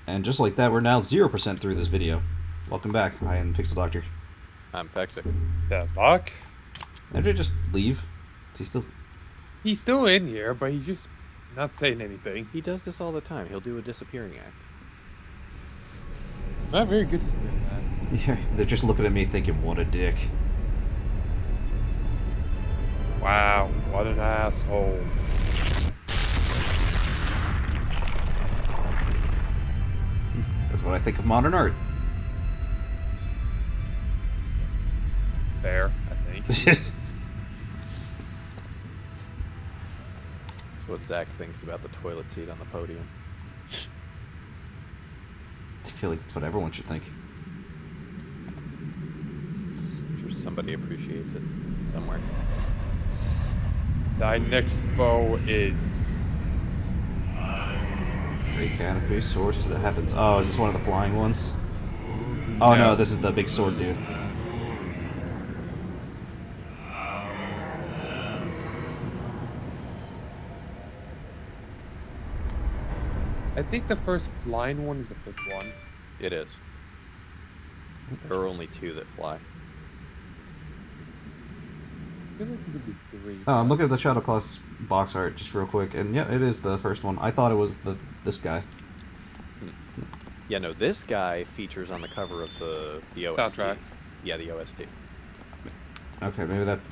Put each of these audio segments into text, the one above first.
And just like that, we're now 0% through this video. Welcome back. I am Pixel Doctor. I'm Fexic. Deadlock. Did I just leave? Is he still... He's still in here, but he's just not saying anything. He does this all the time. He'll do a disappearing act. Not very good at doing that. Yeah, they're just looking at me thinking, what a dick. Wow, what an asshole. That's what I think of modern art. Fair, I think. That's what Zach thinks about the toilet seat on the podium. I feel like that's what everyone should think. I'm sure somebody appreciates it somewhere. Thy next foe is... Great canopy, swords to the heavens. Oh, is this one of the flying ones? Oh no, this is the big sword dude. I think the first flying one is the fifth one. It is. There are only two that fly. I feel like there could be three. Oh, I'm looking at the Shadow Class box art just real quick, and yeah, it is the first one. I thought it was this guy. Yeah, no, this guy features on the cover of the OST. Soundtrack. Yeah, the OST. Okay,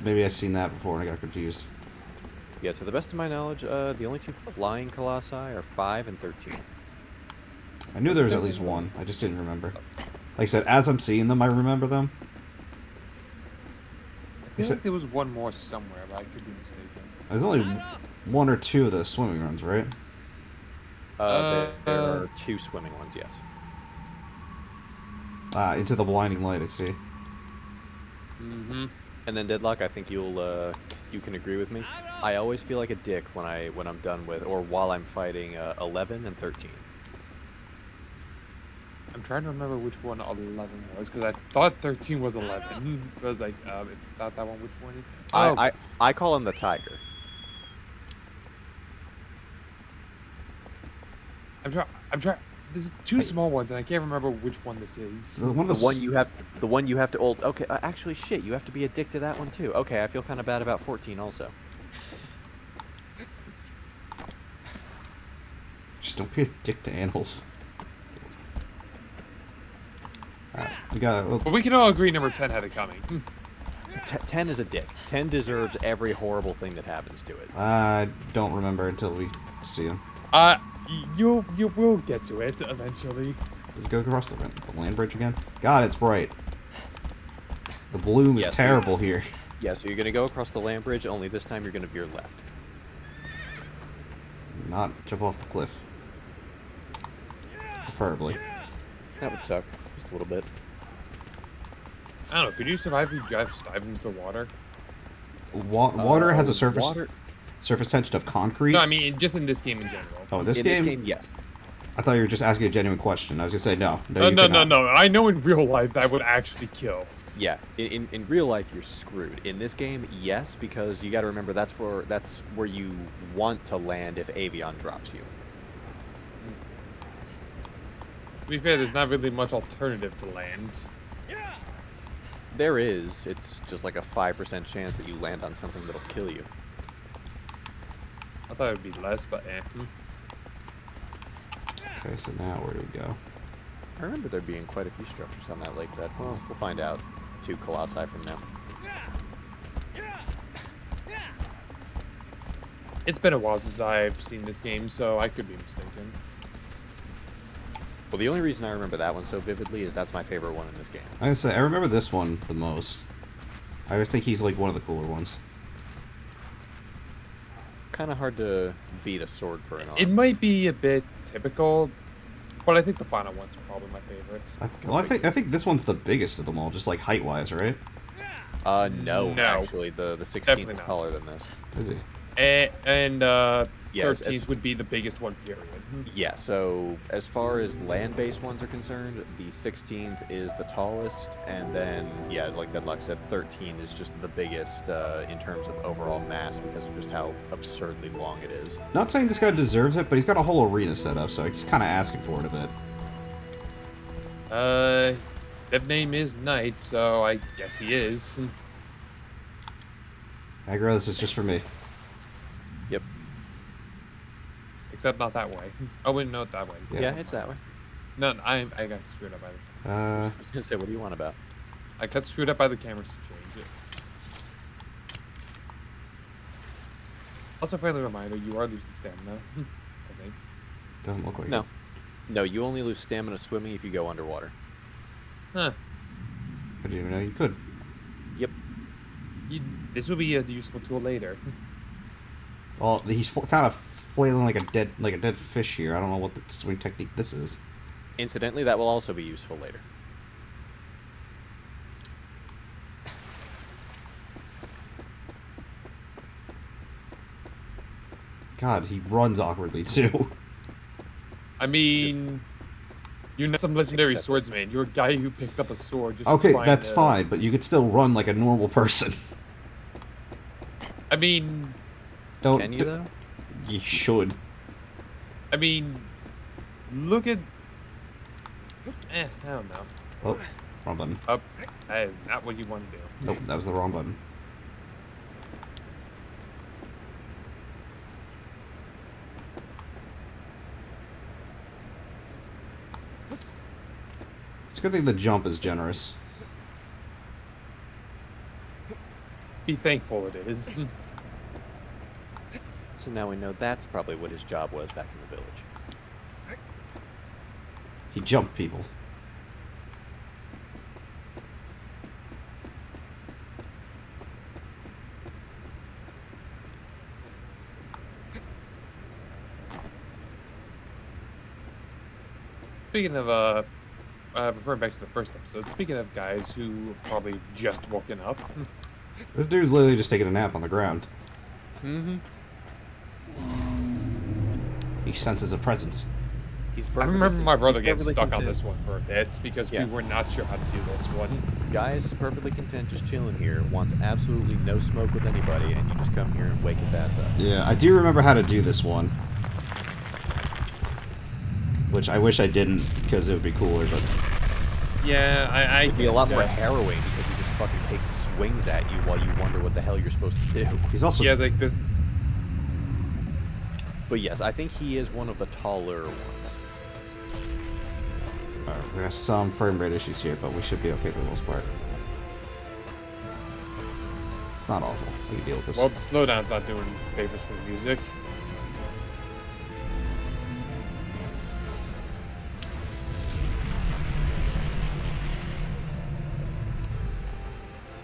maybe I've seen that before and I got confused. Yeah, to the best of my knowledge, the only two flying Colossi are 5 and 13. I knew there was at least one. I just didn't remember. Like I said, as I'm seeing them, I remember them. I feel like there was one more somewhere, but I could be mistaken. There's only one or two of the swimming runs, right? There are two swimming ones, yes. Into the blinding light, I see. Mm-hmm. And then Deadlock, I think you can agree with me. I always feel like a dick when I'm done with, or while I'm fighting 11 and 13. I'm trying to remember which one 11 was, because I thought 13 was 11. I was like, it's not that one, which one is it? Oh. I call him the tiger. I'm trying. There's two small ones, and I can't remember which one this is. The one you have to old. Okay, actually, shit, you have to be a dick to that one too. Okay, I feel kind of bad about 14 also. Just don't be a dick to animals. We got. But we can all agree number 10 had it coming. 10 is a dick. 10 deserves every horrible thing that happens to it. I don't remember until we see him. You will get to it eventually. Does it go across the land bridge again? God, it's bright. The bloom is terrible here. Yeah, so you're gonna go across the land bridge. Only this time you're gonna veer left. Not jump off the cliff. Preferably. That would suck just a little bit. I don't know. Could you survive if you dive into the water? Water has a surface tension of concrete. No, I mean just in this game in general. Oh, in this game, yes. I thought you were just asking a genuine question. I was gonna say no. No. I know in real life that would actually kill. Yeah, in real life you're screwed. In this game, yes, because you got to remember that's where you want to land if Avion drops you. To be fair, there's not really much alternative to land. There is. It's just like a 5% chance that you land on something that'll kill you. I thought it would be less, but eh. Okay, so now where do we go? I remember there being quite a few structures on that lake bed. Well, we'll find out 2 Colossi from now. It's been a while since I've seen this game, so I could be mistaken. Well, the only reason I remember that one so vividly is that's my favorite one in this game. I gotta say, I remember this one the most. I always think he's like one of the cooler ones. Kind of hard to beat a sword for an arm. It might be a bit typical, but I think the final one's probably my favorite. I think this one's the biggest of them all, just like height-wise, right? No, actually, the 16th is taller than this. Is he? And Yeah, 13th would be the biggest one, period. Yeah, so as far as land-based ones are concerned, the 16th is the tallest, and then, yeah, like Deadlock said, 13 is just the biggest in terms of overall mass because of just how absurdly long it is. Not saying this guy deserves it, but he's got a whole arena set up, so he's kind of asking for it a bit. That name is Knight, so I guess he is. Aggro, this is just for me. Yep. Except not that way. Oh, wait, no, that way. Yeah. Yeah, it's that way. No, I got screwed up by the I was gonna say, what do you want about? I got screwed up by the cameras to change it. Also, friendly reminder, you are losing stamina, I think. Doesn't look like No. it. No, you only lose stamina swimming if you go underwater. Huh. I didn't even know you could. Yep. This will be a useful tool later. Well, he's kind of flailing like a dead fish here. I don't know what the swing technique this is. Incidentally, that will also be useful later. God, he runs awkwardly too. I mean, you're not some legendary Accept it. swordsman. You're a guy who picked up a sword. Just Okay, trying that's to- fine, but you could still run like a normal person. I mean, Don't. Can you though? You should. I mean, look at. I don't know. Oh, wrong button. Up, not what you want to do. Nope, that was the wrong button. It's a good thing the jump is generous. Be thankful it is. So now we know that's probably what his job was back in the village. He jumped people. Speaking of referring back to the first episode. Speaking of guys who probably just woken up. This dude's literally just taking a nap on the ground. Mm-hmm. He senses a presence. He's I perfectly- remember my brother he's getting perfectly stuck on content. this one for a bit because Yeah. we were not sure how to do this one. Gaius is perfectly content just chilling here, wants absolutely no smoke with anybody, and you just come here and wake his ass up. Yeah, I do remember how to do this one. Which I wish I didn't, because it would be cooler, but... Yeah, It'd be a lot more yeah. harrowing because he just fucking takes swings at you while you wonder what the hell you're supposed to do. He's also... Yeah, like this. But yes, I think he is one of the taller ones. we have some frame rate issues here, but we should be okay for the most part. It's not awful. We can deal with this. Well, the slowdown's not doing favors for the music.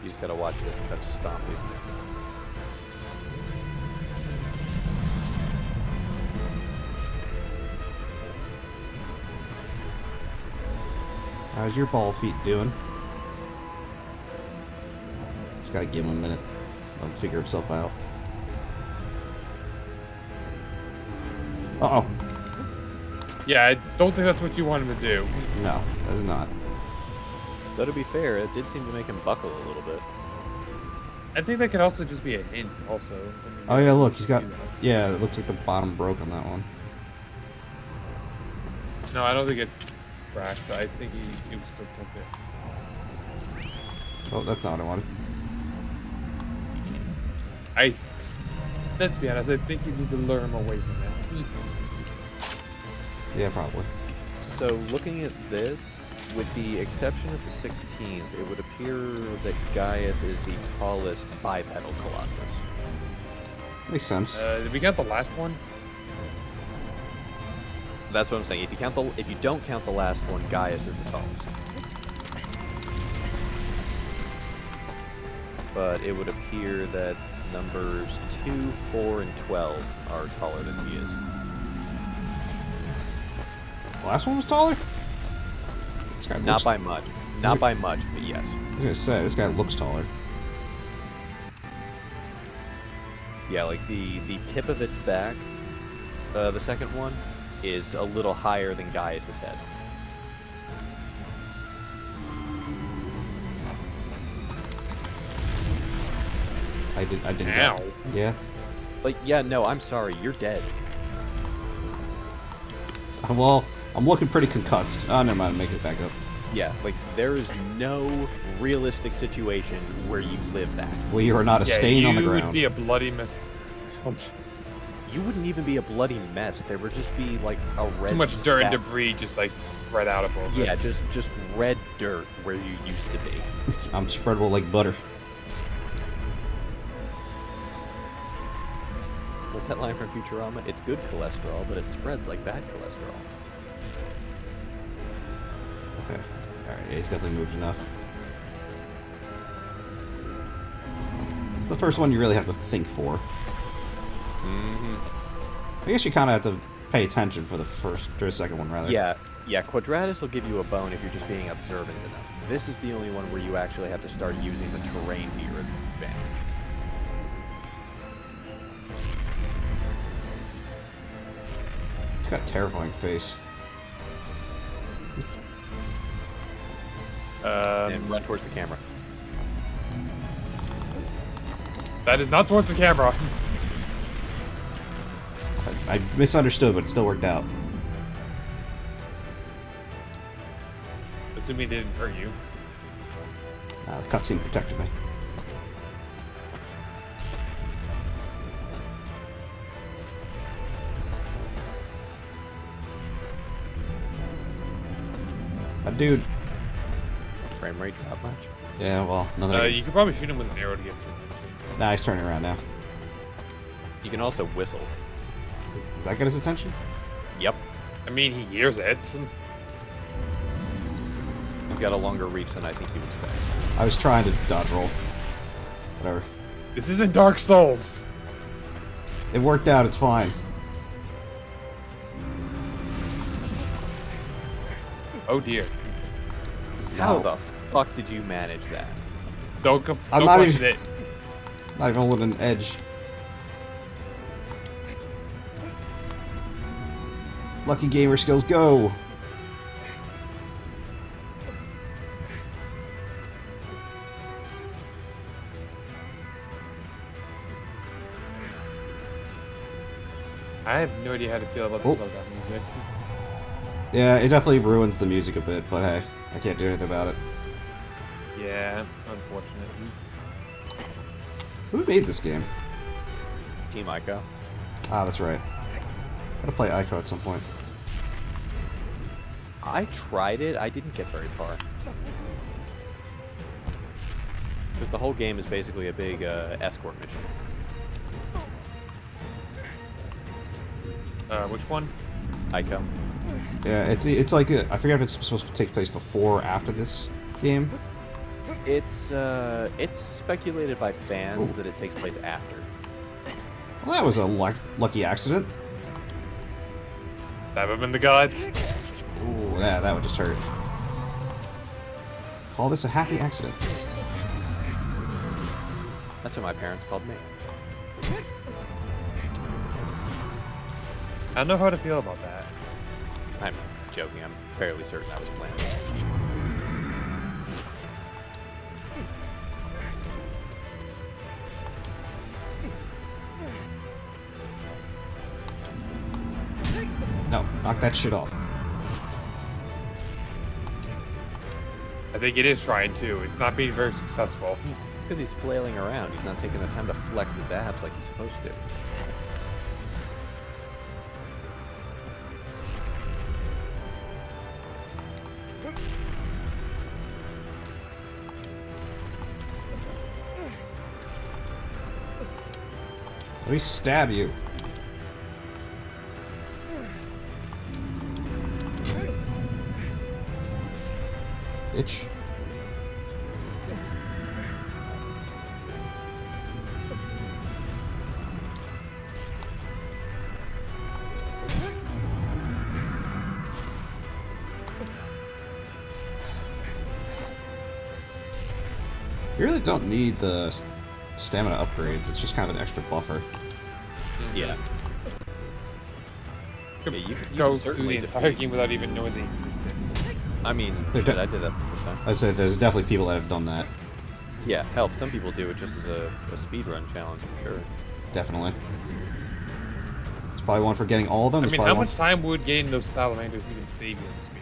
You just gotta watch it doesn't try to stomp you. How's your ball feet doing? Just gotta give him a minute. Let him figure himself out. Uh-oh. Yeah, I don't think that's what you want him to do. No, that's not. Though to be fair, it did seem to make him buckle a little bit. I think that could also just be a hint, also. I mean, Oh yeah, look, he's got... do that. Yeah, it looks like the bottom broke on that one. No, I don't think it cracked. I think he still took it. Oh, that's not what I wanted. Let's be honest, I think you need to lure him away from it. Yeah, probably. So looking at this, with the exception of the 16th, it would appear that Gaius is the tallest bipedal Colossus. Makes sense. Did we get the last one? That's what I'm saying. If you don't count the last one, Gaius is the tallest. But it would appear that numbers 2, 4, and 12 are taller than he is. The last one was taller? This guy Not looks... by much. Not by much, but yes. I was gonna say, this guy looks taller. Yeah, like the tip of its back, the second one, is a little higher than Gaius's head. I didn't Ow. get... Yeah? Like, yeah, no, I'm sorry, you're dead. Well, I'm looking pretty concussed. Oh, never mind, make it back up. Yeah, like there is no realistic situation where you live that. Well, you are not a stain on the You ground. would be a bloody mess. You wouldn't even be a bloody mess. There would just be like a red. Too much dirt and spat. debris just like spread out above Yeah, it. just red dirt where you used to be. I'm spreadable like butter. What's that line from Futurama? It's good cholesterol, but it spreads like bad cholesterol. Okay. Alright, he's definitely moved enough. It's the first one you really have to think for. I guess you kind of have to pay attention for the first or the second one, rather. Yeah, Quadratus will give you a bone if you're just being observant enough. This is the only one where you actually have to start using the terrain to your advantage. He's got a terrifying face. It's... And run towards the camera. That is not towards the camera. I misunderstood, but it still worked out. Assuming it didn't hurt you. The cutscene protected me. Dude. Frame rate drop much? Yeah, well, nothing. You could probably shoot him with an arrow to get to him. Nah, he's turning around now. You can also whistle. Does that get his attention? Yep. I mean, he hears it. He's got a longer reach than I think you expect. I was trying to dodge roll. Whatever. This isn't Dark Souls. It worked out, it's fine. Oh dear. How No. the fuck did you manage that? Don't I'm not question even- it. Not even holding an edge. Lucky gamer skills, go! I have no idea how to feel about the Oh. slowdown music. Yeah, it definitely ruins the music a bit, but hey, I can't do anything about it. Yeah, unfortunately. Who made this game? Team Ico. Ah, that's right. Gotta play Ico at some point. I tried it. I didn't get very far. Because the whole game is basically a big escort mission. Which one? Ico. Yeah, it's like I forget if it's supposed to take place before or after this game. It's speculated by fans Ooh. that it takes place after. Well, that was a lucky accident. Stab him in the guts. Ooh, yeah, that would just hurt. Call this a happy accident. That's what my parents called me. I don't know how to feel about that. I'm joking. I'm fairly certain I was planned. No, knock that shit off. I think it is trying to. It's not being very successful. It's because he's flailing around. He's not taking the time to flex his abs like he's supposed to. Let me stab you. Bitch. You really don't need the stamina upgrades. It's just kind of an extra buffer. Yeah. Could Yeah, you go can through certainly the entire defeat- game without even knowing they existed. I mean, They're shit, de- I did that the first time. I'd say there's definitely people that have done that. Yeah, help. Some people do it just as a speedrun challenge, I'm sure. Definitely. There's probably one for getting all of them. I There's mean, probably how one... much time would getting those salamanders even save you in the speed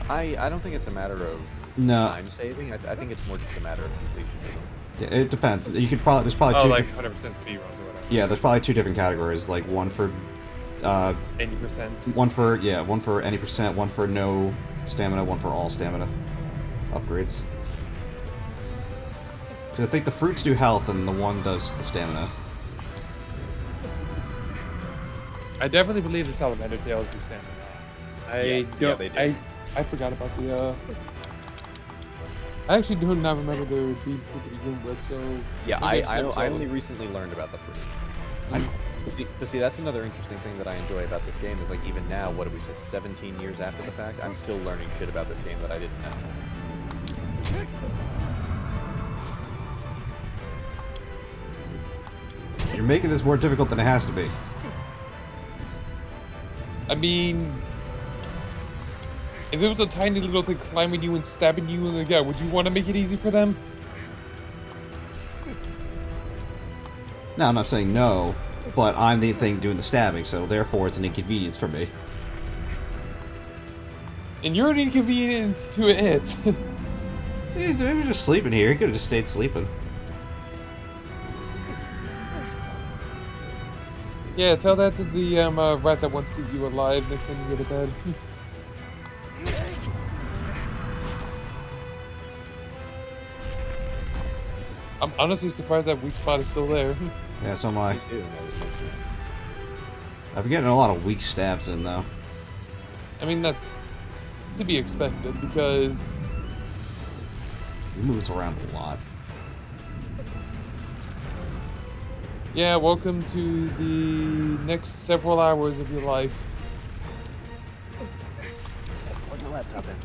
run? I don't think it's a matter of No. time saving. I think it's more just a matter of completionism. Yeah, it depends. You could probably... There's probably Oh, two... like 100% speed runs or whatever. Yeah, there's probably two different categories. Like one for... 80%. One for any percent, one for no stamina, one for all stamina upgrades. Because I think the fruits do health and the one does the stamina. I definitely believe the salamander tails do stamina. Yeah, they do. I forgot about the I actually do not remember the bead fruit to begin with, so Yeah, maybe I it's only recently learned about the fruit. But see, that's another interesting thing that I enjoy about this game is, like, even now, what do we say, 17 years after the fact, I'm still learning shit about this game that I didn't know. You're making this more difficult than it has to be. I mean, if it was a tiny little thing climbing you and stabbing you in the gut, would you want to make it easy for them? No, I'm not saying no, but I'm the thing doing the stabbing, so therefore it's an inconvenience for me. And you're an inconvenience to it. He was just sleeping here. He could have just stayed sleeping. Yeah, tell that to the rat that wants to eat you alive next time you go to bed. I'm honestly surprised that weak spot is still there. Yeah, so am I. Me too. I've been getting a lot of weak stabs in, though. I mean, that's to be expected because He moves around a lot. yeah, welcome to the next several hours of your life. Plug my laptop in.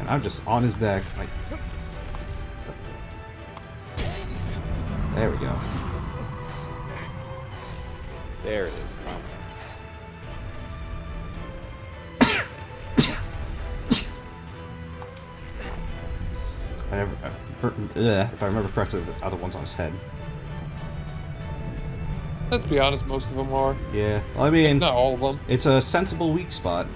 And I'm just on his back. Like... There we go. There it is. Finally. If I remember correctly, the other one's on his head. Let's be honest, most of them are. Yeah, well, I mean, Not all of them. it's a sensible weak spot.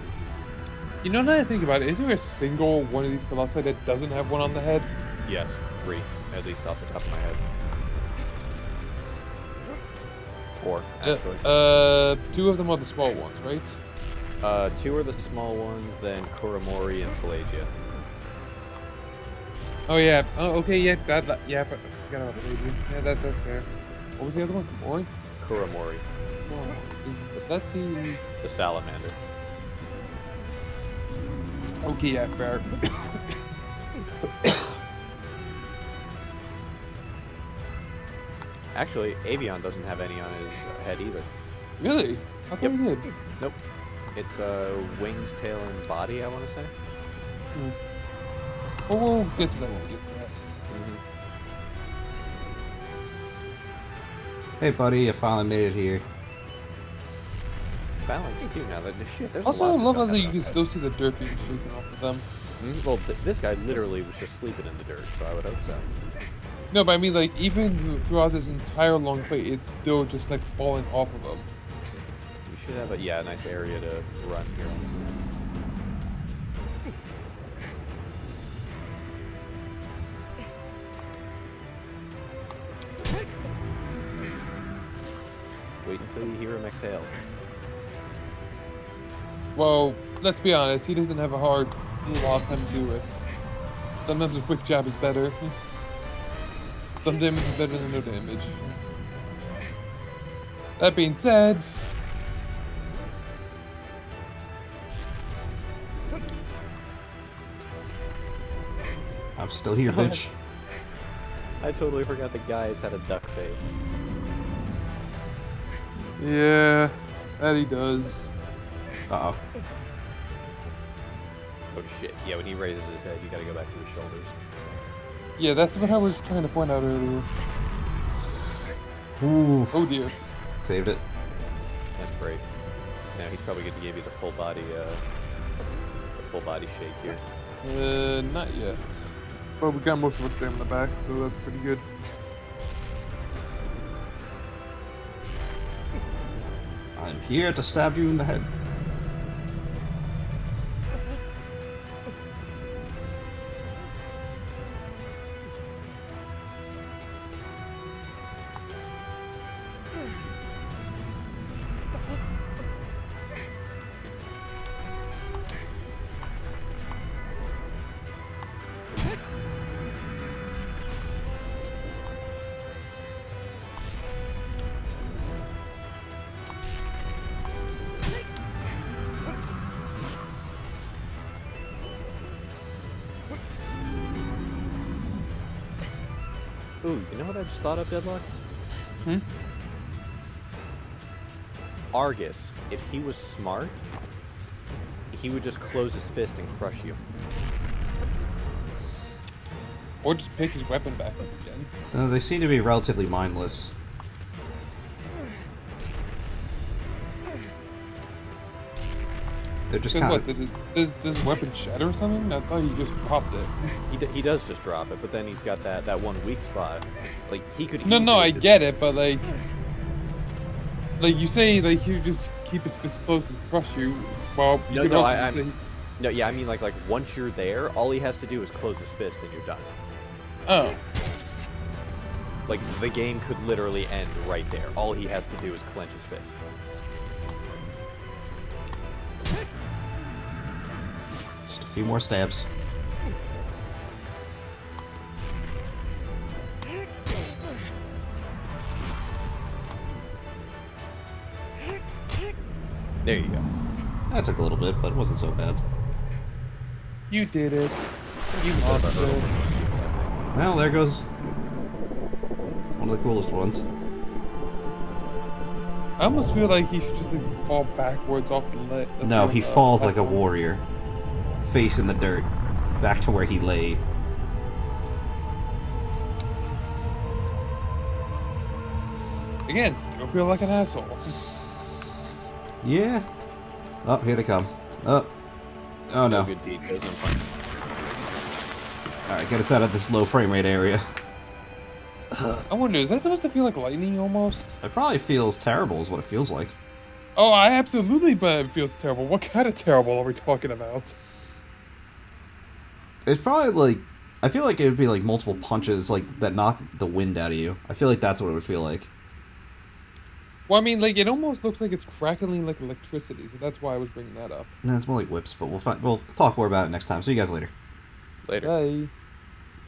You know, now that I think about it, is there a single one of these Colossi that doesn't have one on the head? Yes, 3, at least off the top of my head. 4, actually. 2 of them are the small ones, right? 2 are the small ones, then Kuramori and Pelagia. Oh yeah. Oh okay. Yeah. Yeah. I forgot about the baby. Yeah. That's fair. What was the other one? Kumori? Kuramori, Oh, is that the? the salamander. Okay. Yeah. Fair. Actually, Avion doesn't have any on his head either. Really? I thought Yep. he did. Nope. It's wings, tail, and body, I want to say. Hmm. Well, we'll get to that when we get to that. Hey, buddy, I finally made it here. Phalanx too. Now that shit, there's Also, a I lot to love talk how you about can that. still see the dirt being shaken off of them. Well, this guy literally was just sleeping in the dirt, so I would hope so. No, but I mean, like, even throughout this entire long fight, it's still just like falling off of them. We should have a nice area to run here. Wait until you hear him exhale. Well, let's be honest, he doesn't have a lot of time to do it. Sometimes a quick jab is better. Some damage is better than no damage. That being said, I'm still here, bitch. I totally forgot the Gaius had a duck face. yeah, that he does. Uh-oh. Oh shit! Yeah, when he raises his head, you gotta go back to his shoulders. Yeah, that's what I was trying to point out earlier. Ooh. Oh dear. Saved it. Nice break. Now he's probably going to give you the full body shake here. Not yet. But we got most of our stamina back, so that's pretty good. I'm here to stab you in the head. Ooh, you know what I just thought of, Deadlock? Hmm? Argus, if he was smart, he would just close his fist and crush you. Or just pick his weapon back up again. They seem to be relatively mindless. They're just Because kind what, of... does his weapon shatter or something? I thought he just dropped it. He does just drop it, but then he's got that one weak spot. Like, he could No, easily I just- get it, but like you say, like, he would just keep his fist closed and crush you. Well, you No, could no, also I'm- say, No, yeah, I mean, like once you're there, all he has to do is close his fist and you're done. oh, Like, the game could literally end right there. All he has to do is clench his fist. Just a few more stabs. There you go. That took a little bit, but it wasn't so bad. you did it. You Bit of a hurdle, monster. but you did it, I think. Well, there goes one of the coolest ones. I almost feel like he should just like fall backwards off the ledge. No, he falls like a warrior. Face in the dirt. Back to where he lay. Again, still feel like an asshole. Yeah. Oh, here they come. Oh. Oh No no. good deed goes unpunished. Alright, get us out of this low frame rate area. I wonder, is that supposed to feel like lightning almost? It probably feels terrible is what it feels like. Oh, I absolutely bet it feels terrible. What kind of terrible are we talking about? It's probably like... I feel like it would be like multiple punches like that knock the wind out of you. I feel like that's what it would feel like. Well, I mean, like, it almost looks like it's crackling like electricity, so that's why I was bringing that up. No, it's more like whips, but we'll talk more about it next time. See you guys later. Later. Bye.